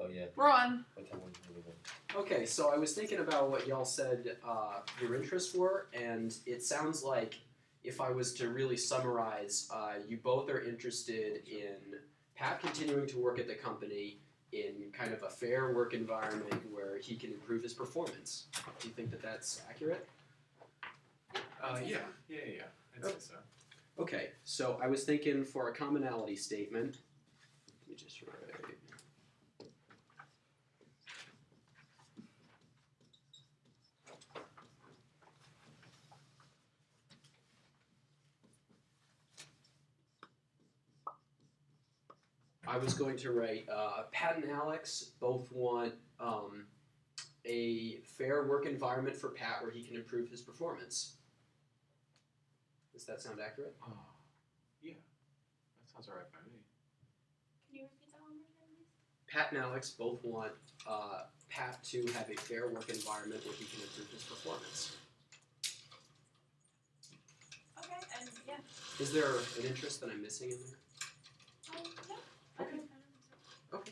Oh yeah. Ron. What time was it? Okay, so I was thinking about what y'all said your interests were, and it sounds like if I was to really summarize, you both are interested in Pat continuing to work at the company in kind of a fair work environment where he can improve his performance. Do you think that that's accurate? Yeah. I'd say so. Okay, so I was thinking for a commonality statement, let me just write. I was going to write, Pat and Alex both want a fair work environment for Pat where he can improve his performance. Does that sound accurate? Yeah. That sounds alright by me. Can you repeat that one more time, please? Pat and Alex both want Pat to have a fair work environment where he can improve his performance. Okay, and yeah. Is there an interest that I'm missing in there? No. Okay. I don't think so. Okay.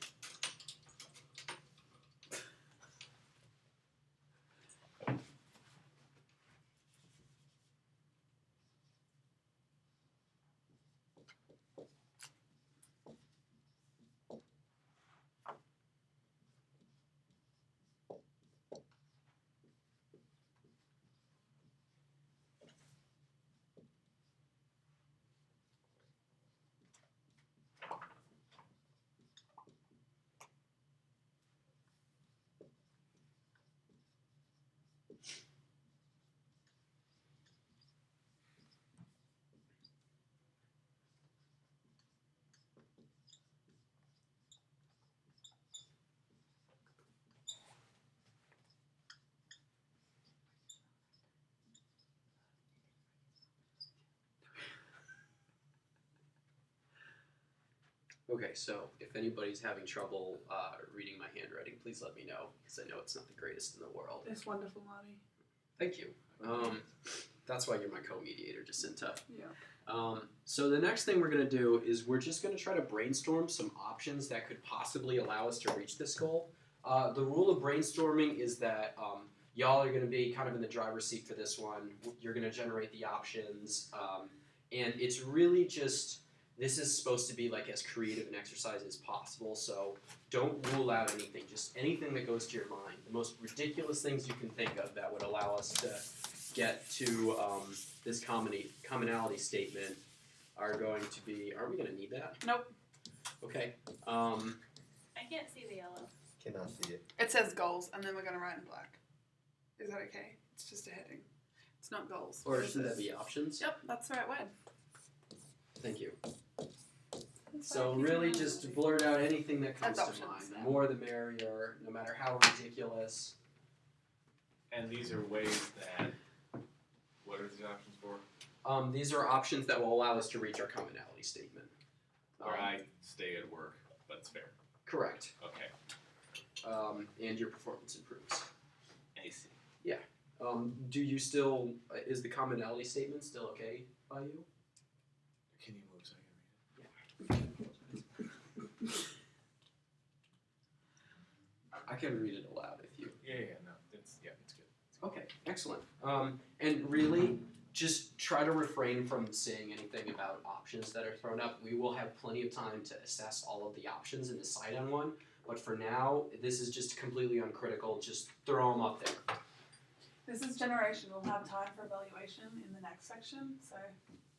Okay, so if anybody's having trouble reading my handwriting, please let me know, because I know it's not the greatest in the world. It's wonderful, Marty. Thank you. That's why you're my co-mediator, Jacinta. Yeah. So the next thing we're going to do is we're just going to try to brainstorm some options that could possibly allow us to reach this goal. The rule of brainstorming is that y'all are going to be kind of in the driver's seat for this one. You're going to generate the options, and it's really just, this is supposed to be like as creative an exercise as possible, so don't rule out anything, just anything that goes to your mind. The most ridiculous things you can think of that would allow us to get to this commonality statement are going to be, are we going to need that? Nope. Okay. I can't see the yellow. Cannot see it. It says goals, and then we're going to write in black. Is that okay? It's just a heading. It's not goals. Or It should that says- be options? Yep, that's the right word. Thank you. That's So right. really just blurt out anything that comes That's to mind. options, The yeah. more the merrier, no matter how ridiculous. And these are ways that. What are these options for? These are options that will allow us to reach our commonality statement. Where I stay at work, but it's fair. Correct. Okay. And your performance improves. I see. Do you still, is the commonality statement still okay by you? Can you move so I can read it? I can read it aloud if you. Yeah, no, it's good. Okay, excellent. And really, just try to refrain from saying anything about options that are thrown up. We will have plenty of time to assess all of the options and decide on one. But for now, this is just completely uncritical. Just throw them up there. This is generation. We'll have time for evaluation in the next section, so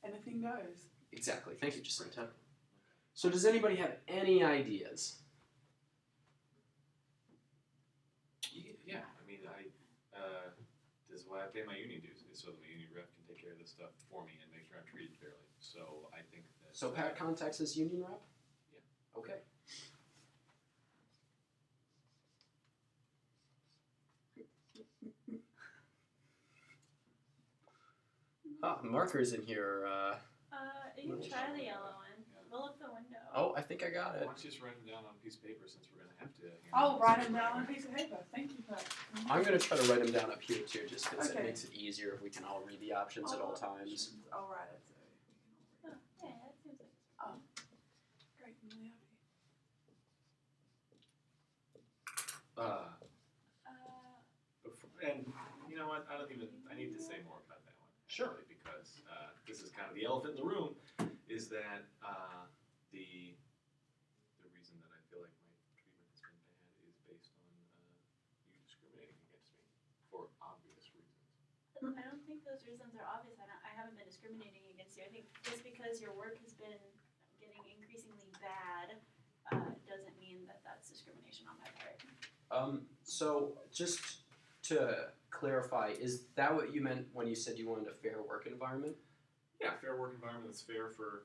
anything goes. Exactly. Thank you, Jacinta. So does anybody have any ideas? Yeah, I mean, this is why I pay my union dues, is so that my union rep can take care of this stuff for me and make sure I'm treated fairly. So I think that. So Pat contacts his union rep? Yeah. Okay. Markers in here. You can try the yellow one. Roll up the window. Oh, I think I got Why it. don't you just write them down on a piece of paper since we're going to have to. I'll write them down on a piece of paper. Thank you for that. I'm going to try to write them down up here too, just because Okay. it makes it easier if we can all read the options at all times. I'll write it so we can all read Oh, yeah, that seems like. it. Great, I'm really happy. And you know what? I need to say more about that one. Sure. Actually, because this is kind of the elephant in the room, is that the reason that I feel like my treatment has been bad is based on you discriminating against me for obvious reasons. I don't think those reasons are obvious. I haven't been discriminating against you. I think just because your work has been getting increasingly bad doesn't mean that that's discrimination on my part. So just to clarify, is that what you meant when you said you wanted a fair work environment? Yeah, fair work environment that's fair for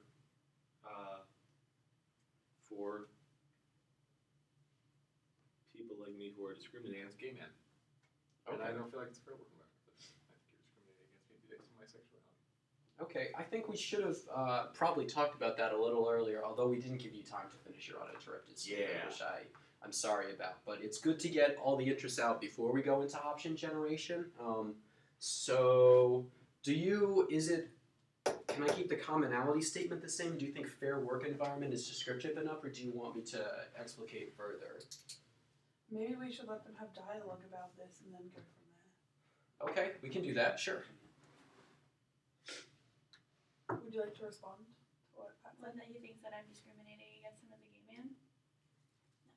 people like me who are discriminating against gay men. And I don't feel like it's a fair work environment. I think you're discriminating against me based on my sexuality. Okay, I think we should have probably talked about that a little earlier, although we didn't give you time to finish your uninterrupted statement, Yeah. which I'm sorry about. But it's good to get all the interests out before we go into option generation. So, can I keep the commonality statement the same? Do you think fair work environment is descriptive enough, or do you want me to explicate further? Maybe we should let them have dialogue about this and then go from there. Okay, we can do that, sure. Would you like to respond to what Pat One said? that he thinks that I'm discriminating against him as a gay man? No.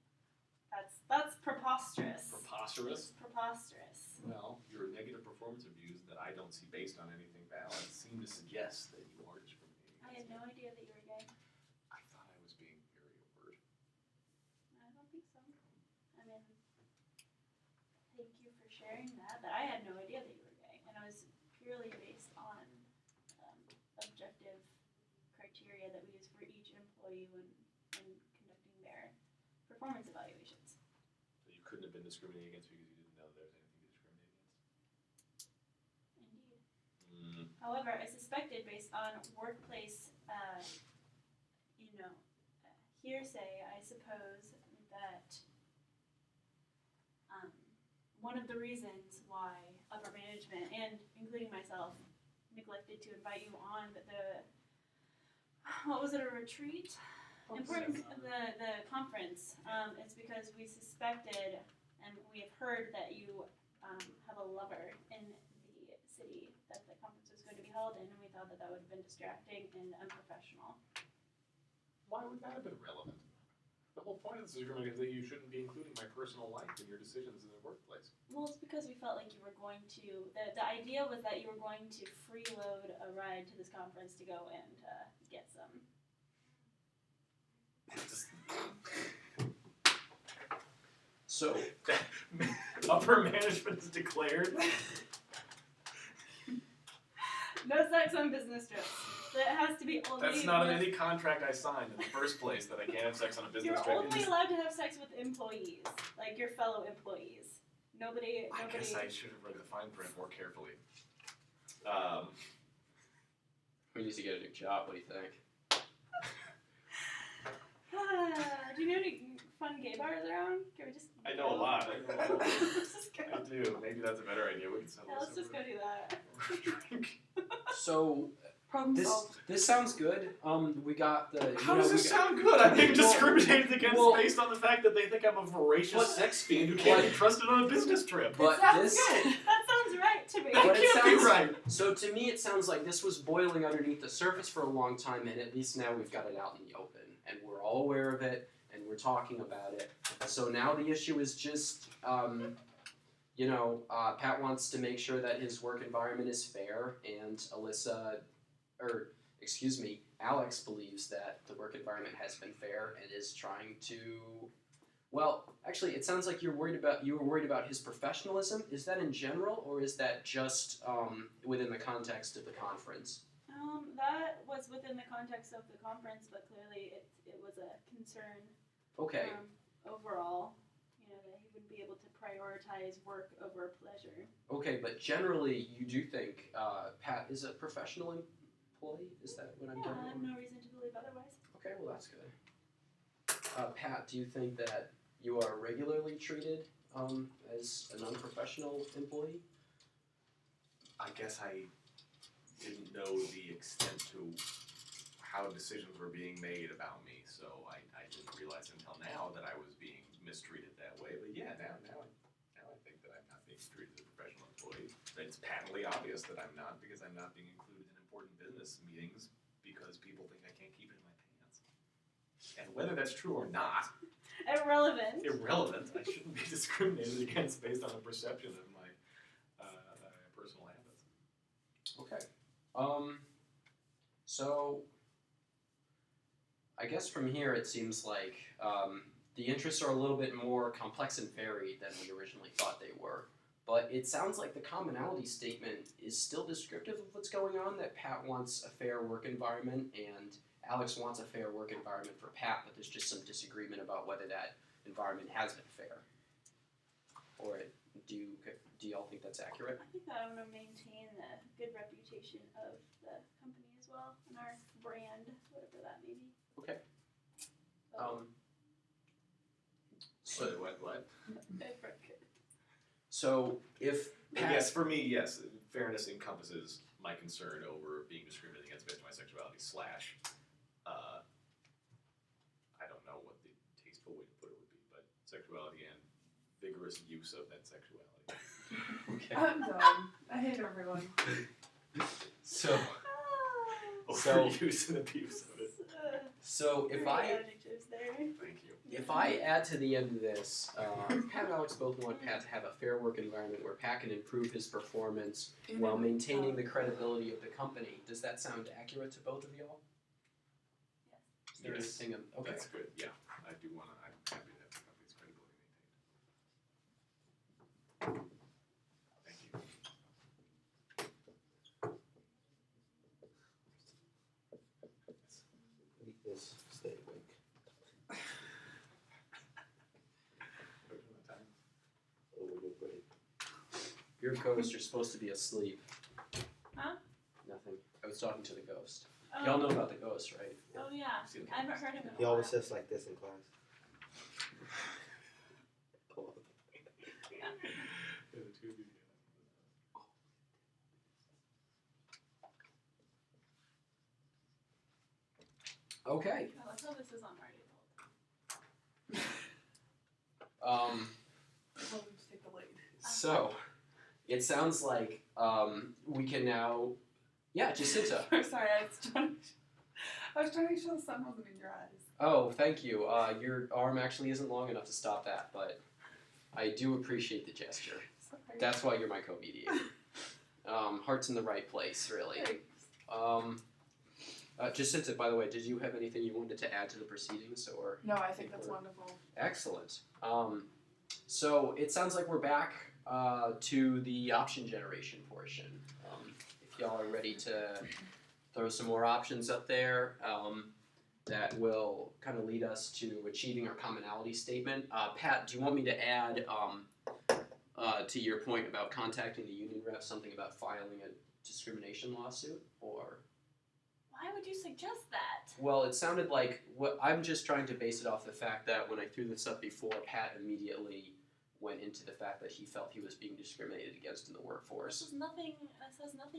That's preposterous. Preposterous? It's preposterous. Well, your negative performance reviews that I don't see based on anything valid seem to suggest that you are discriminating I against had me. no idea that you were gay. I thought I was being very overt. I don't think so. I mean, thank you for sharing that. But I had no idea that you were gay, and it was purely based on objective criteria that we use for each employee when conducting their performance evaluations. So you couldn't have been discriminating against because you didn't know there was anything to discriminate Indeed. against? However, I suspected based on workplace, hearsay, I suppose that one of the reasons why upper management, and including myself, neglected to invite you on what was it, a retreat? Important, the conference, is because we suspected and we have heard that you have a lover in the city that the conference was going to be held in, and we thought that would have been distracting and unprofessional. Why would that have been relevant? The whole point of this agreement is that you shouldn't be including my personal life in your decisions in the workplace. Well, it's because we felt like you were going to, the idea was that you were going to freeload a ride to this conference to go and get some. So, Upper management is declared. No sex on business trips. That has to be only. That's not in any contract I signed in the first place that I can't have sex on a business You're trip. only allowed to have sex with employees, like your fellow employees. Nobody. I guess I should have read the fine print more carefully. we need to get a new job. What do you think? Do you know any fun gay bars around? Can we just? I know a lot. Let's just go. I do. Maybe that's a better idea. We can settle Yeah, let's this just go do that. drink. So, Problem solved. this sounds good. We got the. How does this sound good? I'm being discriminated against well- based on the fact that they think I'm a voracious But- sex fiend who can't be but- trusted on a business trip. But It sounds this. good. That sounds right to me. That But it can't be sounds- right. So to me, it sounds like this was boiling underneath the surface for a long time, and at least now we've got it out in the open, and we're all aware of it, and we're talking about it. So now the issue is just, Pat wants to make sure that his work environment is fair, and Alex believes that the work environment has been fair and is trying to. Well, actually, it sounds like you were worried about his professionalism. Is that in general, or is that just within the context of the conference? That was within the context of the conference, but clearly it was a concern. Okay. Overall, that he wouldn't be able to prioritize work over pleasure. Okay, but generally, you do think Pat is a professional employee? Is that what I'm Yeah, I getting? have no reason to believe otherwise. Okay, well that's good. Pat, do you think that you are regularly treated as an unprofessional employee? I guess I didn't know the extent to how decisions were being made about me, so I didn't realize until now that I was being mistreated that way. But yeah, now treated as a professional employee. It's patently obvious that I'm not, because I'm not being included in important business meetings because people think I can't keep it in my pants. And whether that's true or not, Irrelevant. irrelevant. I shouldn't be discriminated against based on a perception of my personal habits. Okay. So I guess from here it seems like the interests are a little bit more complex and varied than we originally thought they were. But it sounds like the commonality statement is still descriptive of what's going on, that Pat wants a fair work environment and Alex wants a fair work environment for Pat, but there's just some disagreement about whether that environment has been fair. Or do y'all think that's accurate? I think I want to maintain the good reputation of the company as well, and our brand, whatever that may be. Okay. But So, What? so if Pat, Yes, for me, yes. Fairness encompasses my concern over being discriminated against based on my sexuality / I don't know what the tasteful way to put it would be, but sexuality and vigorous use of that sexuality. okay. I'm done. I hate everyone. So Ah. Overuse and abuse of it. so if Great I adjectives there. Thank you. If I add to the end of this, Pat and Alex both want Pat to have a fair work environment where Pat can improve his performance while maintaining the credibility of the company. Does that sound accurate to both of y'all? Is there Yes. anything? Okay. That's good. Yeah, I do want to. I'm happy to have the company's credibility maintained. Thank you. Yes, stay awake. Oh, we're great. Your ghost, you're supposed to be asleep. Huh? Nothing. I was talking to the ghost. Oh. Y'all know about the ghost, right? Oh yeah, I haven't heard him in a He while. always says like this in class. Yeah, the two of you. Okay. Oh, let's hope this is on radio. We'll just take the lead. So it sounds like we can now. Yeah, Jacinta. I'm sorry, I was trying to make sure the sun wasn't in your eyes. Oh, thank you. Your arm actually isn't long enough to stop that, but I do appreciate the gesture. Sorry. That's why you're my co-mediator. Heart's in the right place, really. Thanks. Jacinta, by the way, did you have anything you wanted to add to the proceedings, or? No, I think that's wonderful. Excellent. So it sounds like we're back to the option generation portion. If y'all are ready to throw some more options up there, that will kind of lead us to achieving our commonality statement. Pat, do you want me to add to your point about contacting the union rep something about filing a discrimination lawsuit, or? Why would you suggest that? Well, it sounded like I'm just trying to base it off the fact that when I threw this up before, Pat immediately went into the fact that he felt he was being discriminated against in the workforce. This has nothing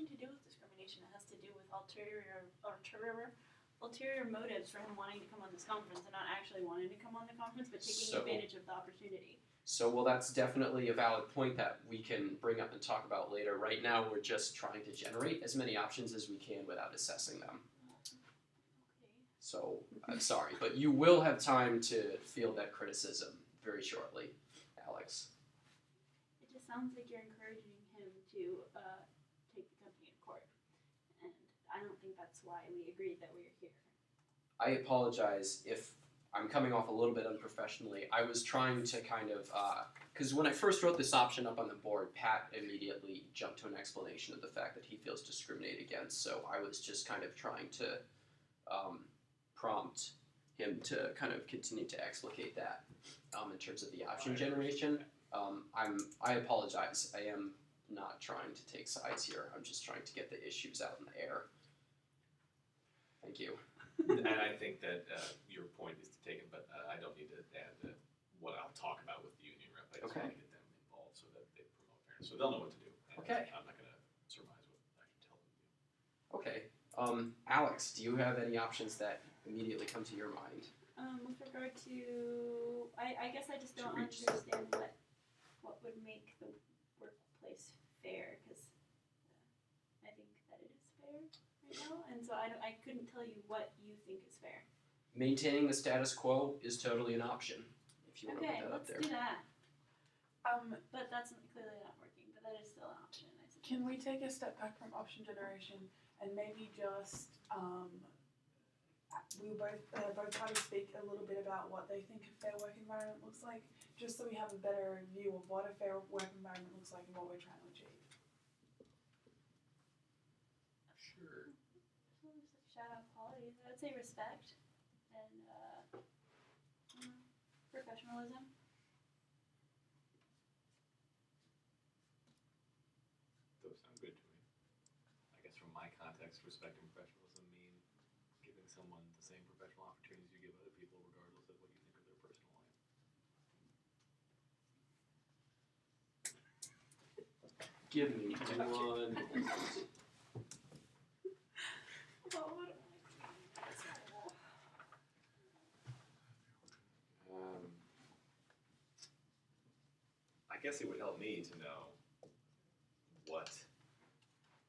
to do with discrimination. It has to do with ulterior motives for him wanting to come on this conference and not actually wanting to come on the conference, but taking So- advantage of the opportunity. So, well, that's definitely a valid point that we can bring up and talk about later. Right now, we're just trying to generate as many options as we can without assessing them. Okay. So, I'm sorry, but you will have time to field that criticism very shortly, Alex. It just sounds like you're encouraging him to take the company to court, and I don't think that's why we agreed that we were here. I apologize if I'm coming off a little bit unprofessionally. I was trying to kind of, because when I first wrote this option up on the board, Pat immediately jumped to an explanation of the fact that he feels discriminated against. So I was just kind of trying to prompt him to kind of continue to explicate that in terms of the option generation. I apologize. I am not trying to take sides here. I'm just trying to get the issues out in the air. Thank you. And I think that your point is taken, but I don't need to add what I'll talk about with the union rep. I just want to get them involved so that they promote fairness, so they'll know what to do. And Okay. I'm not going to surmise what I should tell them to do. Okay. Alex, do you have any options that immediately come to your mind? With regard to, I guess I just To don't reach- understand what would make the work and so I couldn't tell you what you think is fair. Maintaining the status quo is totally an option. If you want to Okay, put that up let's there. do that. But But that's clearly not working. But that is still an option. I suppose. can we take a step back from option generation and maybe just both parties speak a little bit about what they think a fair work environment looks like, just so we have a better view of what a fair work environment looks like and what we're trying to achieve. Sure. Well, there's like shout out qualities. I would say respect and professionalism. Those sound good to me. I guess from my context, respect and professionalism mean giving someone the same professional opportunities you give other people, regardless of what you think of their personal life. Give me one. Oh, what am I guess it would help me to know what.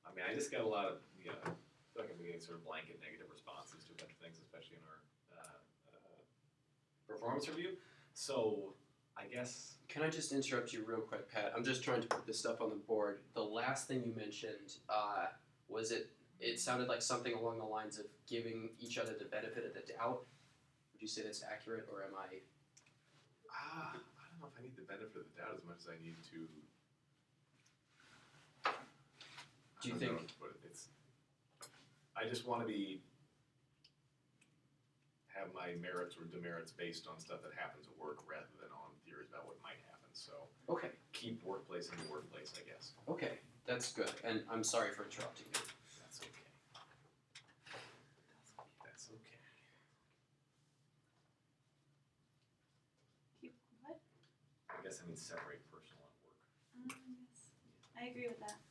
I mean, I just got a lot of, I feel like I'm getting sort of blanket negative responses to a bunch of things, especially in our performance review. So I guess. Can I just interrupt you real quick, Pat? I'm just trying to put this stuff on the board. The last thing you mentioned was it sounded like something along the lines of giving each other the benefit of the doubt. Would you say that's accurate, or am I? I don't know if I need the benefit of the doubt as much as I need to. Do you I don't know think- how to put it. I just want to have my merits or demerits based on stuff that happens at work rather than on theories about what might happen. So Okay, keep workplace in the workplace, I guess. okay, that's good. And I'm sorry for interrupting you. That's okay. That's okay. Keep what? I guess I mean separate personal and work. Yes. I agree with that.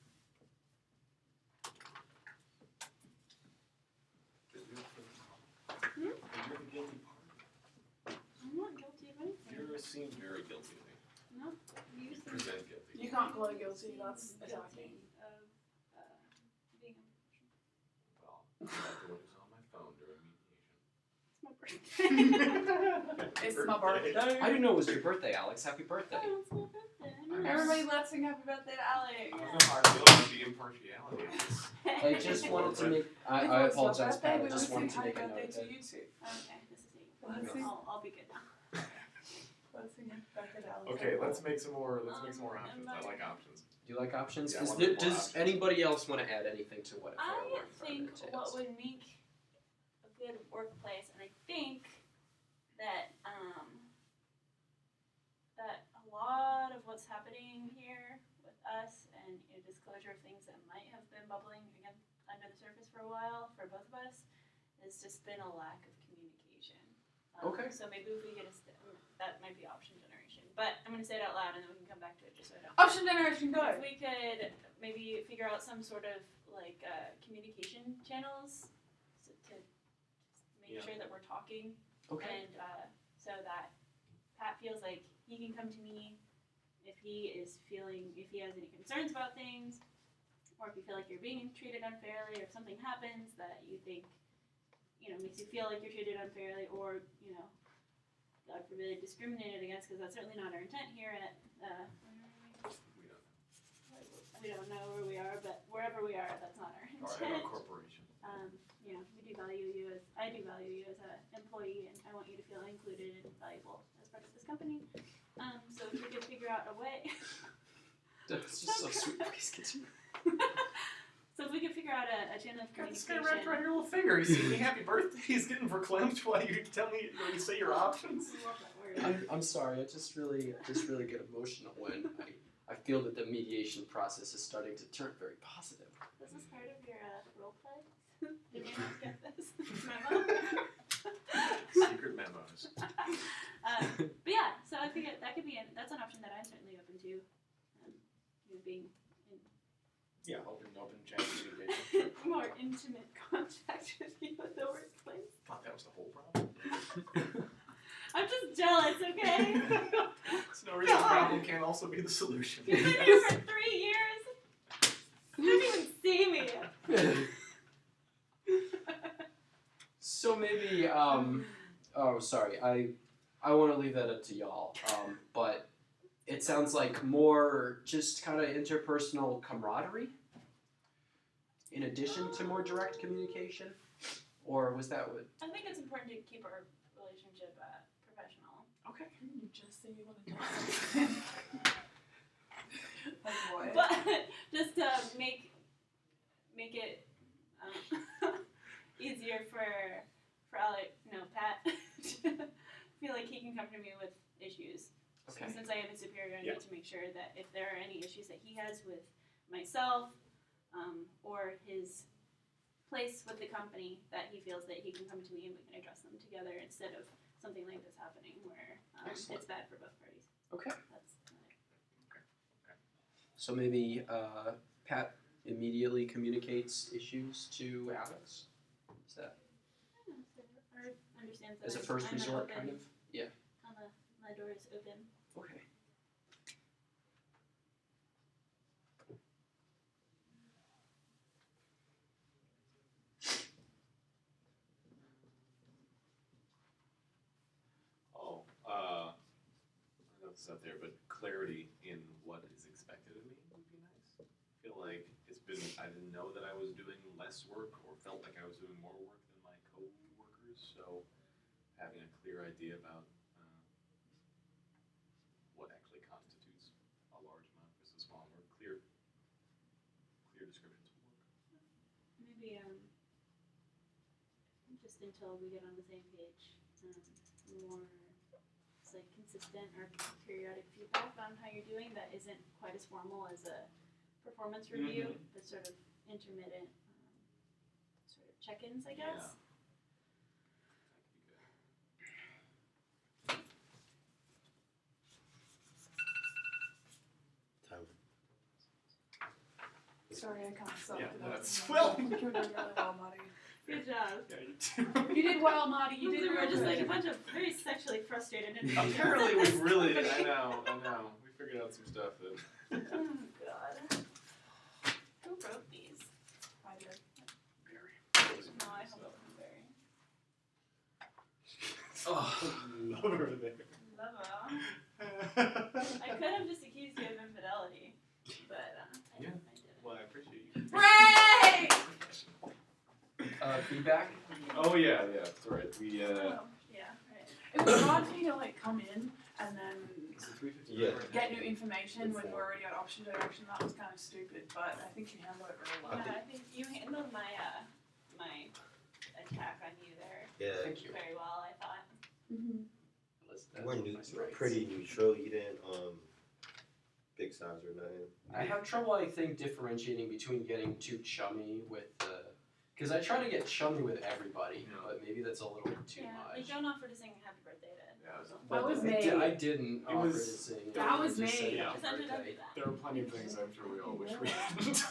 You're the guilty party. I'm not guilty of anything. You seem very guilty to me. No, you You seem present guilty. You can't call it guilty, seem that's guilty attacking. of being unprofessional. Well, that's what was on my phone during mediation. It's my birthday. It's my birthday. I didn't know it was your birthday, Alex. Happy birthday. Oh, it's my birthday. Everybody, let's sing happy birthday to Alex. I don't know how I feel about the impartiality of this. I just wanted to make. If I it was your apologize, birthday, Pat. I we just would wanted sing to make a happy note birthday of to it. you too. Okay, this is me. Let's sing. I'll be good now. Let's sing happy birthday to Alex. Okay, let's make some more options. I like options. Do you like options? Yeah, I Is want there- more does options. anybody else want to add anything to what a fair I work think environment what entails? would make a good workplace, and I think that that a lot of what's happening here with us and disclosure of things that might have been bubbling again under the surface for a while for both of us has just been a lack of communication. Okay. So maybe if we get that might be option generation, but I'm gonna say it out loud and then we can come back to it just so I don't. Option generation, go. If we could maybe figure out some sort of like communication channels to make Yeah. sure that we're talking, Okay. and so that Pat feels like he can come to me if he has any concerns about things, or if you feel like you're being treated unfairly, or if something happens that you think makes you feel like you're treated unfairly, or God forbid discriminated against, because that's certainly not our intent here at We don't we don't know where we are, but wherever we are, that's not our know. Or intent. at our corporation. We do value you I do value you as an employee, and I want you to feel included and valuable as part of this company. So if we could figure out a way, That's just so sweet. Please continue. so if we could figure out a channel of God, this communication. guy wrapped around your little finger. He's singing happy birthday. He's getting verklempt while you tell me when you say your options. I love that word. I'm sorry. I just really get emotional when I feel that the mediation process is starting to turn very positive. This is part of your role play. Did you not get this memo? Secret memos. But yeah, so I think that could be that's an option that I'm certainly open to. Being in Yeah, open channel communication. more intimate contact with you at the workplace. Thought that was the whole problem. I'm just jealous, okay? There's no reason the problem can't also be the solution. You've been here for 3 years. You didn't even see me. sorry. I want to leave that up to y'all. But it sounds like more just kind of interpersonal camaraderie in addition to more direct communication? Or was that what? I think it's important to keep our relationship professional. Okay. Didn't you just say you want to do something? Like what? But just to make it easier for Alec, no, Pat, to feel like he can come to me with issues. Okay. Since I am a superior, I Yeah. need to make sure that if there are any issues that he has with myself or his place with the company, that he feels that he can come to me and we can address them together instead of something like this happening where Excellent. it's bad for both parties. Okay. That's So maybe Pat immediately communicates issues to Alex? Is that or understands that as a I'm- first I'm an resort, open- kind of? Yeah. My door is open. Okay. I know this is out there, but clarity in what is expected of me would be nice. I feel like I didn't know that I was doing less work or felt like I was doing more work than my co-workers, so having a clear idea about what actually constitutes a large amount versus a small amount, clear descriptions of work. Maybe just until we get on the same page, more it's like consistent or periodic feedback on how you're doing that isn't quite as formal as a performance review, but sort of intermittent sort of check-ins, I guess. Yeah. That could be good. Time. Sorry, I can't stop. Yeah, without that's- thinking. well- You're doing really well, Marty. Good job. Yeah, you too. You did well, Marty. You did We're really just like a well. bunch of very sexually frustrated individuals. Apparently we've really, I know. We figured out some stuff that. Oh God. Who wrote these? I did. No, I hope it was very. Oh. Love her there. Love I could have just accused you of infidelity, but I didn't. Well, I appreciate you. Ray! Feedback? Oh yeah, that's right. We Oh, yeah, right. It was hard for you to like come in and then Is it 3:50? Yeah. get new information when we're already at option direction. That was kind of stupid, but I think you handled it really well. Yeah, I think you handled my my attack on you there Yeah. Thank you. very well. I thought. Mm-hmm. That's We're my strengths. pretty neutral. You didn't big size or nothing. I have trouble, I think, differentiating between getting too chummy with the. Because I try to get chummy with everybody, Yeah. but maybe that's a little bit too Yeah, much. like don't offer to sing happy birthday to. Yeah, it was- That was I me. didn't It offer was- to sing. that I was just me. said Yeah. happy Just don't birthday. do that. There were plenty of things I'm sure we all wish we hadn't.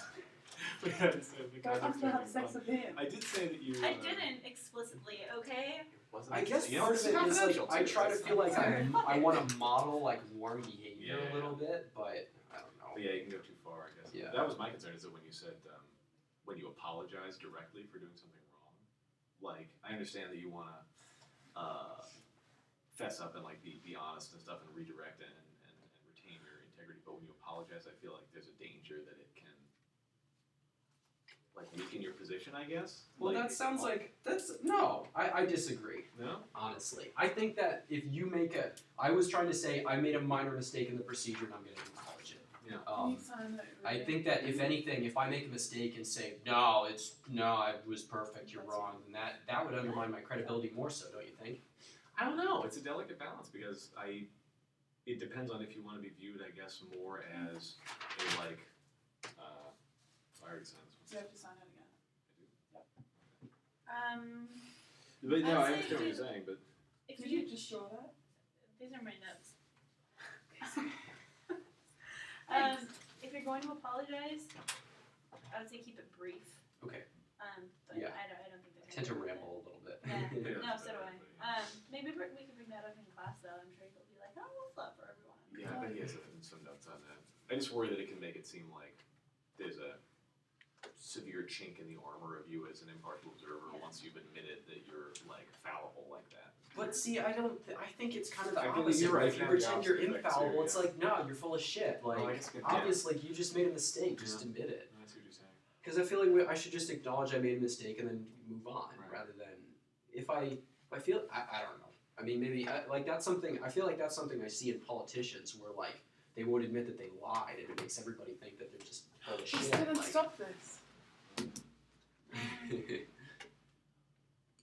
We hadn't said the Don't kind of have to have thing sex fun. with him. I did say that you. I didn't explicitly. Okay. Wasn't I it? guess You know, part of this it is like confidential, I too. try to It's feel like Sorry. I want to model like warm behavior Yeah. a little bit, but I don't know. Yeah, you can go too far, I guess. Yeah. That was my concern, is that when you said, when you apologize directly for doing something wrong, like, I understand that you want to fess up and, like, be honest and stuff and redirect and retain your integrity, but when you apologize, I feel like there's a danger that it can, like, weaken your position, I guess? Well, that sounds like no. I disagree. No? Honestly, I think that if you make I was trying to say I made a minor mistake in the procedure and I'm going to acknowledge it. Yeah. Can you sign that? I think that if anything, if I make a mistake and say no, I was perfect, you're wrong, then that would undermine my credibility more so, don't you think? I don't know. It's a delicate balance because it depends on if you want to be viewed, I guess, more as a like. I already signed this So you have to sign it again. one. But no, I'd I say understand what do- you're saying, but If Did you, you just draw that? these are my notes. Thanks. If you're going to apologize, I would say keep it brief. Okay. But Yeah. I don't think I they're tend to gonna do ramble a little bit. Yeah. Yeah, No, it's so do better, I. but Maybe we can bring that up in class though. I'm sure you'll be like, oh, what's up for everyone? yeah, I bet he has some notes on that. I just worry that it can make it seem like there's a severe chink in the armor of you as an impartial observer Yeah. once you've admitted that you're like fallible like that. But see, I think it's kind of the I feel like opposite. you're right. If you Have pretend the you're opposite effect infallible, too, it's yeah. like, no, you're full of shit. Like, Oh, I guess good, obviously, you just made a mistake. Just Yeah. admit it. I see what you're saying. Because I feel like I should just acknowledge I made a mistake and then move on, Right. rather than if I feel I don't know. I mean, maybe that's something. I feel like that's something I see in politicians where like they won't admit that they lied, and it makes everybody think that they're just full of We shit. still didn't like, stop this.